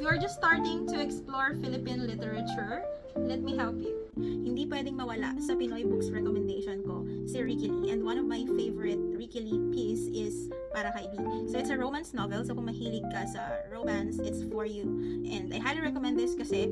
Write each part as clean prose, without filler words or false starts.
you're just starting to explore Philippine literature, let me help you. Hindi pwedeng mawala sa Pinoy Books recommendation ko si Ricky Lee. And one of my favorite Ricky Lee piece is Para Kay B. So it's a romance novel. So kung mahilig ka sa romance, it's for you. And I highly recommend this kasi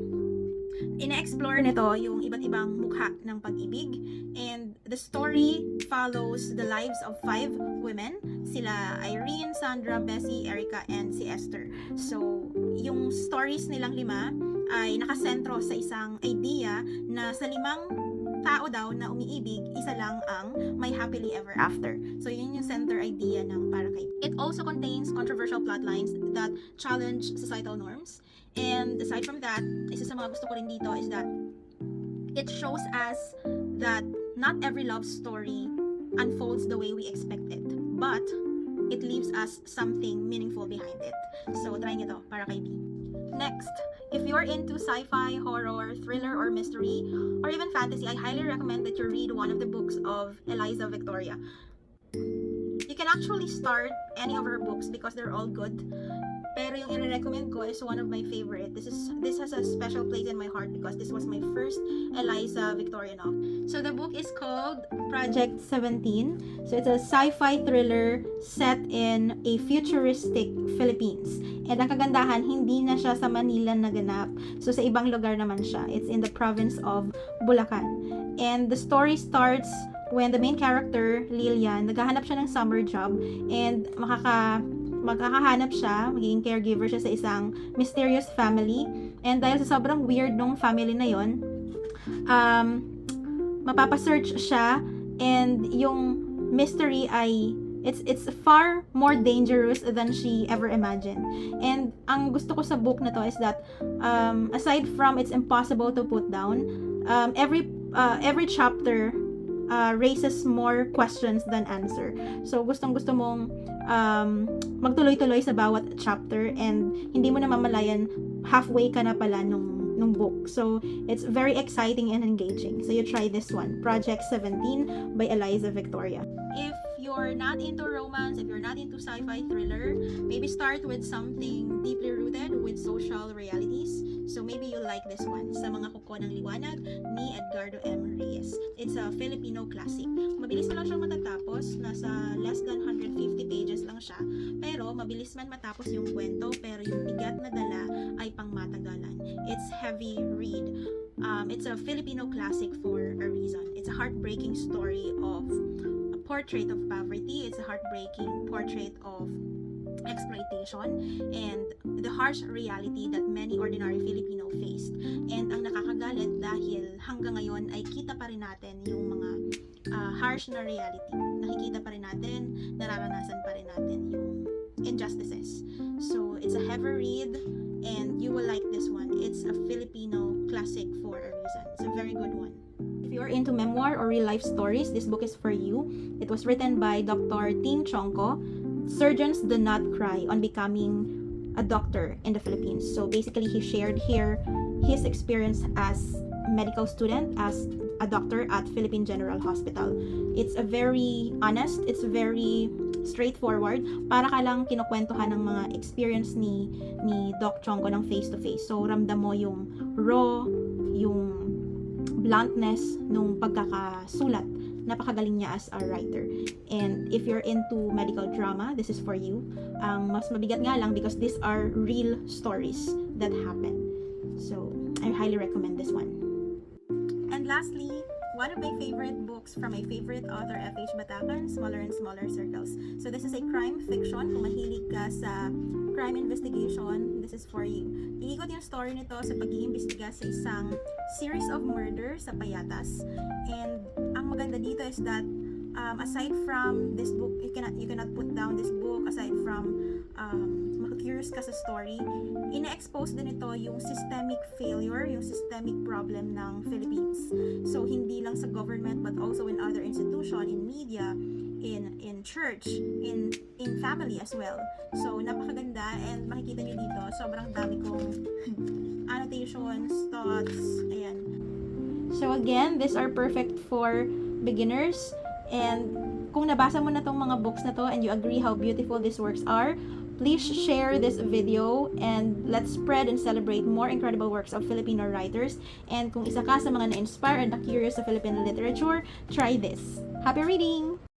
ina-explore nito yung iba't ibang mukha ng pag-ibig, and the story follows the lives of 5 women, sila Irene, Sandra, Bessie, Erica, and si Esther. So yung stories nilang 5 ay nakasentro sa isang idea na sa 5 tao daw na umiibig, isa lang ang may happily ever after. So yun yung center idea ng Para Kay. It also contains controversial plotlines that challenge societal norms. And aside from that, isa sa mga gusto ko rin dito is that it shows us that not every love story unfolds the way we expect it, but it leaves us something meaningful behind it. So try nyo to, Para Kay B. Next, if you're into sci-fi, horror, thriller, or mystery, or even fantasy, I highly recommend that you read one of the books of Eliza Victoria. You can actually start any of her books because they're all good. Pero yung i-recommend ko is one of my favorite. This has a special place in my heart because this was my first Eliza Victoria novel. So the book is called Project 17. So it's a sci-fi thriller set in a futuristic Philippines. And ang kagandahan, hindi na siya sa Manila naganap. So sa ibang lugar naman siya. It's in the province of Bulacan. And the story starts when the main character, Lilian, naghahanap siya ng summer job and magkakahanap siya, magiging caregiver siya sa isang mysterious family. And dahil sa sobrang weird nung family na yon, mapapasearch siya, and yung mystery ay it's far more dangerous than she ever imagined. And ang gusto ko sa book na to is that aside from it's impossible to put down, every chapter raises more questions than answer. So gustong-gusto mong magtuloy-tuloy sa bawat chapter, and hindi mo na mamalayan halfway ka na pala nung book. So it's very exciting and engaging. So you try this one, Project 17 by Eliza Victoria. If you're not into romance, if you're not into sci-fi thriller, maybe start with something deeply rooted with social realities. So maybe you'll like this one, Sa Mga Kuko ng Liwanag ni Edgardo M. Reyes. It's a Filipino classic. Mabilis lang siyang matatapos, nasa less than 150 pages lang siya. Pero mabilis man matapos yung kwento, pero yung bigat na dala ay pangmatagalan. It's heavy read. It's a Filipino classic for a reason. It's a heartbreaking story of a portrait of poverty. It's a heartbreaking portrait of exploitation and the harsh reality that many ordinary Filipino faced. And ang nakakagalit dahil hanggang ngayon ay kita pa rin natin yung mga harsh na reality. Nakikita pa rin natin, nararanasan pa rin natin yung injustices. So it's a heavy read and you will like this one. It's a Filipino classic for a reason. It's a very good one. If you're into memoir or real life stories, this book is for you. It was written by Dr. Ting Chongco. Surgeons do not cry on becoming a doctor in the Philippines. So basically, he shared here his experience as a medical student, as a doctor at Philippine General Hospital. It's a very honest, it's very straightforward. Para ka lang kinukwentuhan ng mga experience ni Doc Chongco ng face to face. So ramdam mo yung raw, yung bluntness nung pagkakasulat. Napakagaling niya as a writer. And if you're into medical drama, this is for you. Mas mabigat nga lang because these are real stories that happen. So, I highly recommend this one. And lastly, one of my favorite books from my favorite author, F.H. Batacan, Smaller and Smaller Circles. So, this is a crime fiction. Kung mahilig ka sa crime investigation, this is for you. Iikot yung story nito sa pag-iimbestiga sa isang series of murder sa Payatas. And ang maganda dito is that aside from this book, you cannot put down this book. Aside from makakurious ka sa story, ina-expose din ito yung systemic failure, yung systemic problem ng Philippines. So hindi lang sa government but also in other institution, in media, in church, in family as well. So napakaganda, and makikita nyo dito sobrang dami kong annotations, thoughts, ayan. So again, these are perfect for beginners, and kung nabasa mo na tong mga books na to and you agree how beautiful these works are, Please share this video and let's spread and celebrate more incredible works of Filipino writers. And kung isa ka sa mga na-inspire and na-curious sa Filipino literature, try this. Happy reading!